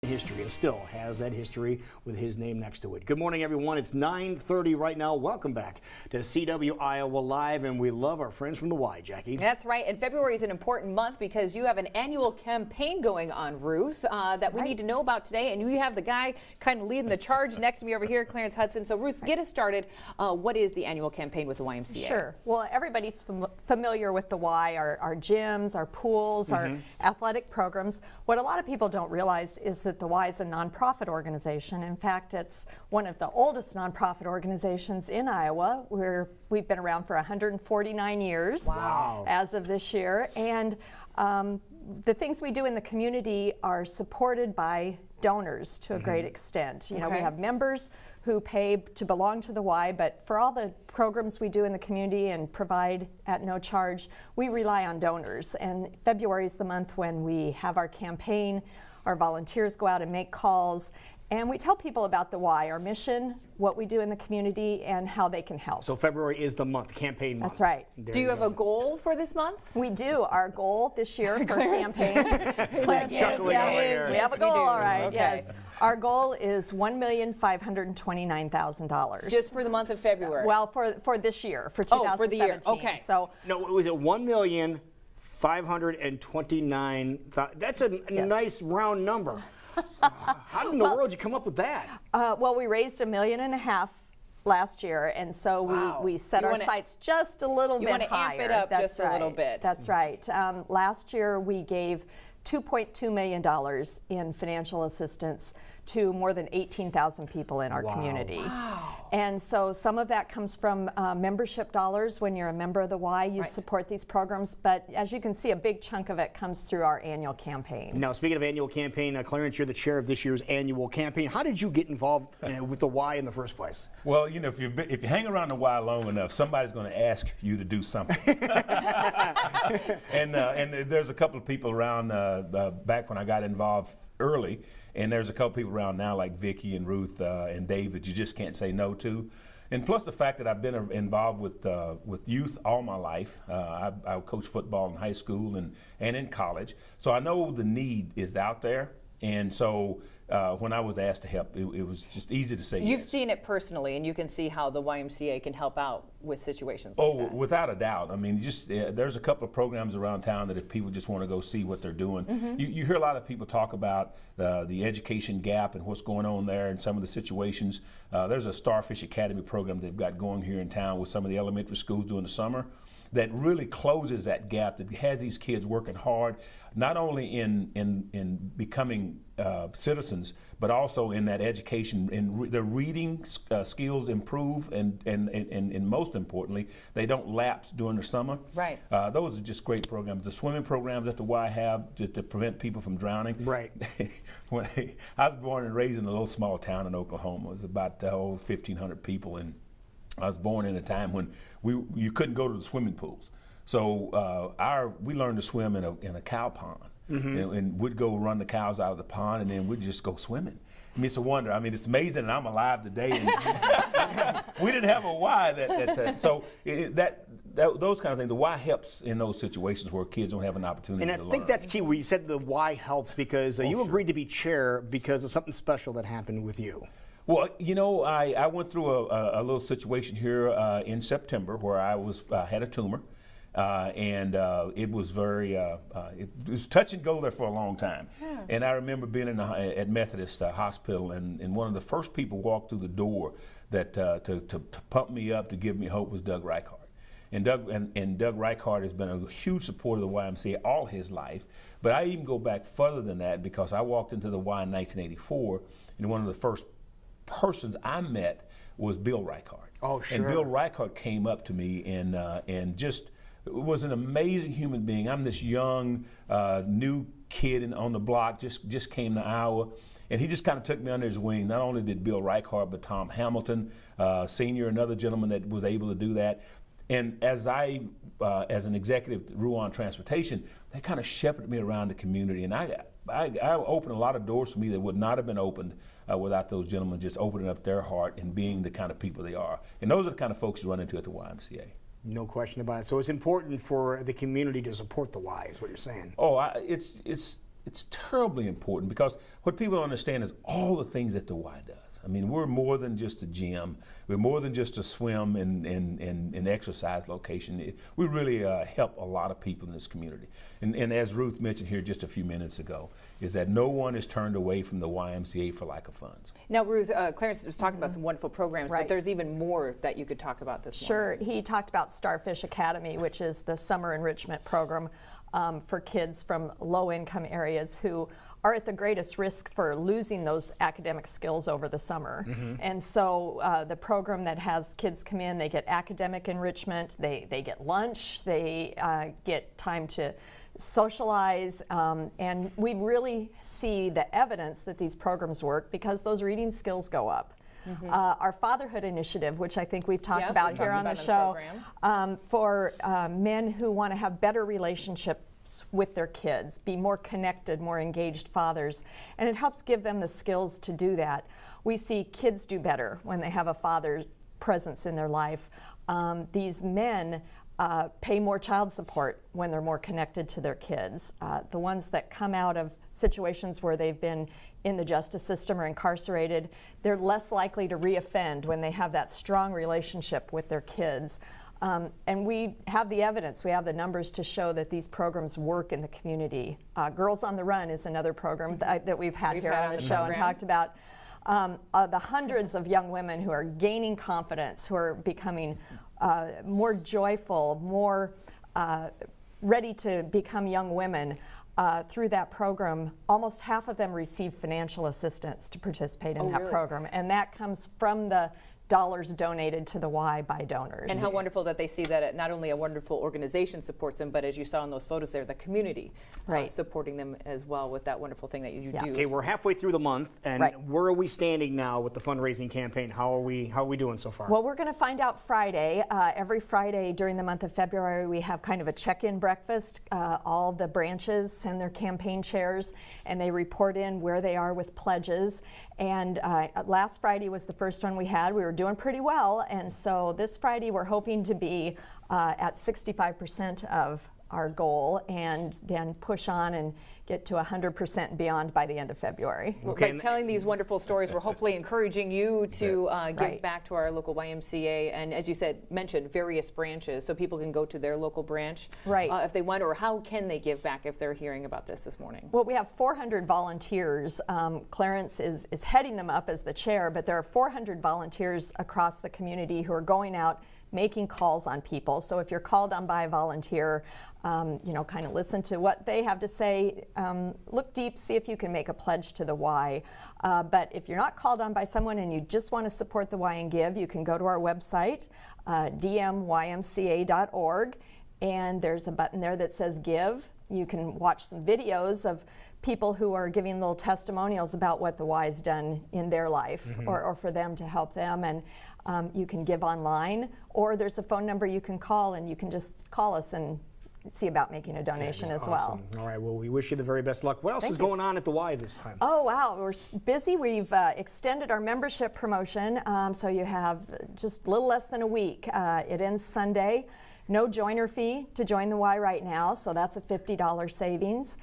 history and still has that history with his name next to it. Good morning, everyone. It's 9:30 right now. Welcome back to CW Iowa Live, and we love our friends from the Y, Jackie. That's right, and February is an important month because you have an annual campaign going on, Ruth, that we need to know about today, and you have the guy kind of leading the charge next to me over here, Clarence Hudson. So Ruth, get us started. What is the annual campaign with the YMCA? Sure. Well, everybody's familiar with the Y, our gyms, our pools, our athletic programs. What a lot of people don't realize is that the Y is a nonprofit organization. In fact, it's one of the oldest nonprofit organizations in Iowa. We've been around for 149 years as of this year. And the things we do in the community are supported by donors to a great extent. You know, we have members who pay to belong to the Y, but for all the programs we do in the community and provide at no charge, we rely on donors. And February is the month when we have our campaign. Our volunteers go out and make calls, and we tell people about the Y, our mission, what we do in the community, and how they can help. So February is the month, campaign month. That's right. Do you have a goal for this month? We do. Our goal this year for campaign. Chuckling over here. We have a goal, all right. Okay. Yes. Our goal is $1,529,000. Just for the month of February? Well, for this year, for 2017. Oh, for the year. Okay. So no, was it $1,529,000? That's a nice round number. How in the world did you come up with that? Well, we raised $1.5 million last year, and so we set our sights just a little bit higher. You want to amp it up just a little bit. That's right. Last year we gave $2.2 million in financial assistance to more than 18,000 people in our community. And so some of that comes from membership dollars. When you're a member of the Y, you support these programs, but as you can see, a big chunk of it comes through our annual campaign. Now, speaking of annual campaign, Clarence, you're the chair of this year's annual campaign. How did you get involved with the Y in the first place? Well, you know, if you hang around the Y long enough, somebody's going to ask you to do something. and there's a couple of people around back when I got involved early, and there's a couple people around now like Vicky and Ruth and Dave that you just can't say no to. And plus the fact that I've been involved with youth all my life. I coached football in high school and in college, so I know the need is out there. And so when I was asked to help, it was just easy to say You've yes. seen it personally, and you can see how the YMCA can help out with situations like that. Without a doubt. I mean, just there's a couple of programs around town that if people just want to go see what they're doing. You hear a lot of people talk about the education gap and what's going on there and some of the situations. There's a Starfish Academy program they've got going here in town with some of the elementary schools during the summer that really closes that gap, that has these kids working hard, not only in becoming citizens, but also in that education, in their reading skills improve, and most importantly, they don't lapse during the summer. Right. Those are just great programs. The swimming programs that the Y have to prevent people from drowning. Right. When I was born and raised in a little small town in Oklahoma. It was about 1,500 people, and I was born in a time when you couldn't go to the swimming pools. So we learned to swim in a cow pond, and we'd go run the cows out of the pond, and then we'd just go swimming. I mean, it's a wonder. I mean, it's amazing that I'm alive today. And we didn't have a Y that time. So those kind of things, the Y helps in those situations where kids don't have an opportunity to learn. And I think that's key. You said the Y helps because you agreed to be chair because of something special that happened with you. Well, you know, I went through a little situation here in September where I had a tumor, and it was it was touch and go there for a long time. Yeah. And I remember being at Methodist Hospital, and one of the first people walked through the door that to pump me up, to give me hope, was Doug Reichhardt. And Doug Reichhardt has been a huge supporter of the YMCA all his life. But I even go back further than that because I walked into the Y in 1984, and one of the first persons I met was Bill Reichhardt. Oh, sure. And Bill Reichhardt came up to me and just was an amazing human being. I'm this young, new kid on the block, just came to Iowa, and he just kind of took me under his wing. Not only did Bill Reichhardt, but Tom Hamilton, Sr., another gentleman that was able to do that. And as an executive at Ruan Transportation, they kind of shepherded me around the community, and I opened a lot of doors for me that would not have been opened without those gentlemen just opening up their heart and being the kind of people they are. And those are the kind of folks you run into at the YMCA. No question about it. So it's important for the community to support the Y, is what you're saying. Oh, it's it's terribly important, because what people don't understand is all the things that the Y does. I mean, we're more than just a gym. We're more than just a swim and exercise location. We really help a lot of people in this community. And as Ruth mentioned here just a few minutes ago, is that no one is turned away from the YMCA for lack of funds. Now, Ruth, Clarence was talking about some wonderful programs, Right. but there's even more that you could talk about this morning. Sure. He talked about Starfish Academy, which is the summer enrichment program for kids from low-income areas who are at the greatest risk for losing those academic skills over the summer. And so the program that has kids come in, they get academic enrichment, they get lunch, they get time to socialize, and we really see the evidence that these programs work because those reading skills go up. Our fatherhood initiative, which I think we've talked about here on the show, for men who want to have better relationships with their kids, be more connected, more engaged fathers, and it helps give them the skills to do that. We see kids do better when they have a father's presence in their life. These men pay more child support when they're more connected to their kids. The ones that come out of situations where they've been in the justice system or incarcerated, they're less likely to reoffend when they have that strong relationship with their kids. And we have the evidence, we have the numbers to show that these programs work in the community. Girls on the Run is another program that we've had here on the show and talked about. The hundreds of young women who are gaining confidence, who are becoming more joyful, more ready to become young women through that program. Almost half of them receive financial assistance to participate in that program, and that comes from the dollars donated to the Y by donors. And how wonderful that they see that not only a wonderful organization supports them, but as you saw in those photos there, the community supporting them as well with that wonderful thing that you do. Okay, we're halfway through the month, and where are we standing now with the fundraising campaign? How are we doing so far? Well, we're going to find out Friday. Every Friday during the month of February, we have kind of a check-in breakfast. All the branches send their campaign chairs, and they report in where they are with pledges. And last Friday was the first one we had. We were doing pretty well, and so this Friday we're hoping to be at 65% of our goal, and then push on and get to 100% and beyond by the end of February. Okay. By telling these wonderful stories, we're hopefully encouraging you to give back to our local YMCA, and as you said, mentioned various branches, so people can go to their local branch if they want, or how can they give back if they're hearing about this morning? Well, we have 400 volunteers. Clarence is heading them up as the chair, but there are 400 volunteers across the community who are going out making calls on people. So if you're called on by a volunteer, kind of listen to what they have to say, look deep, see if you can make a pledge to the Y. But if you're not called on by someone and you just want to support the Y and give, you can go to our website, dmymca.org, and there's a button there that says give. You can watch some videos of people who are giving little testimonials about what the Y's done in their life, or for them to help them. And you can give online, or there's a phone number you can call, and you can just call us and see about making a donation as well. All right, well, we wish you the very best luck. What else is going on at the Y this time? Oh, wow, we're busy. We've extended our membership promotion, so you have just a little less than a week. It ends Sunday. No joiner fee to join the Y right now, so that's a $50 savings.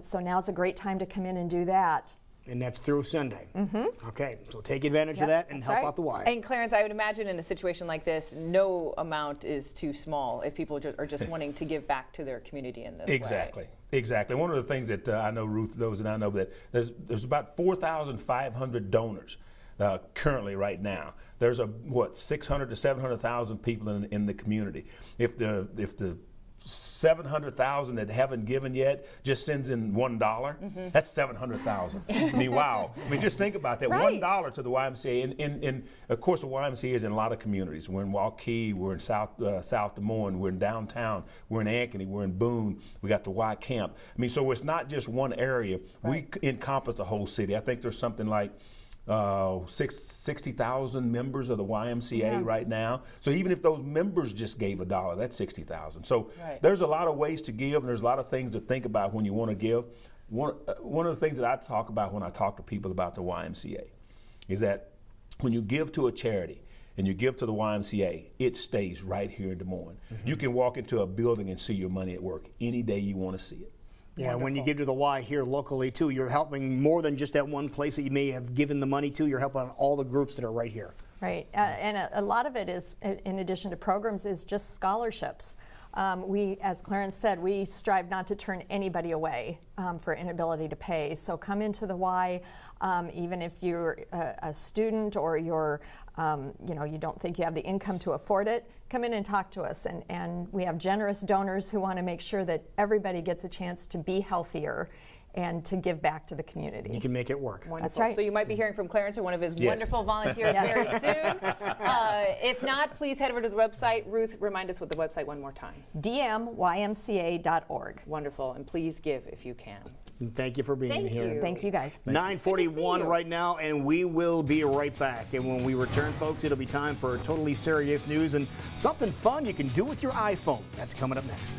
So now's a great time to come in and do that. And that's through Sunday. Okay, so take advantage of that and help out the Y. And Clarence, I would imagine in a situation like this, no amount is too small if people are just wanting to give back to their community in this way. Exactly. One of the things that I know Ruth knows, and I know that there's about 4,500 donors currently right now. There's 600 to 700,000 people in the community. If the 700,000 that haven't given yet just sends in $1, that's 700,000. I mean, wow. I mean, just think about that. $1 to the YMCA. And of course, the YMCA is in a lot of communities. We're in Waukee, we're in South Des Moines, we're in downtown, we're in Ankeny, we're in Boone, we got the Y Camp. I mean, so it's not just one area. We encompass the whole city. I think there's something like 60,000 members of the YMCA right now. So even if those members just gave $1, that's 60,000. So there's a lot of ways to give, and there's a lot of things to think about when you want to give. One of the things that I talk about when I talk to people about the YMCA is that when you give to a charity and you give to the YMCA, it stays right here in Des Moines. You can walk into a building and see your money at work any day you want to see it. Yeah, when you wonderful. give to the Y here locally too, you're helping more than just that one place that you may have given the money to. You're helping all the groups that are right here. Right, and a lot of it is, in addition to programs, is just scholarships. We, as Clarence said, we strive not to turn anybody away for inability to pay. So come into the Y, even if you're a student or you're, you don't think you have the income to afford it, come in and talk to us. And we have generous donors who want to make sure that everybody gets a chance to be healthier and to give back to the community. You can make it work. Wonderful. That's right. So you might be hearing from Clarence or one of his Yes. wonderful volunteers very soon. If not, please head over to the website. Ruth, remind us what the website one more time. dmymca.org. Wonderful. And please give if you can. And thank you for being Thank here. you. Thank you, guys. 9:41 you. right now, and we will be right back. And when we return, folks, it'll be time for totally serious news and something fun you can do with your iPhone. That's coming up next.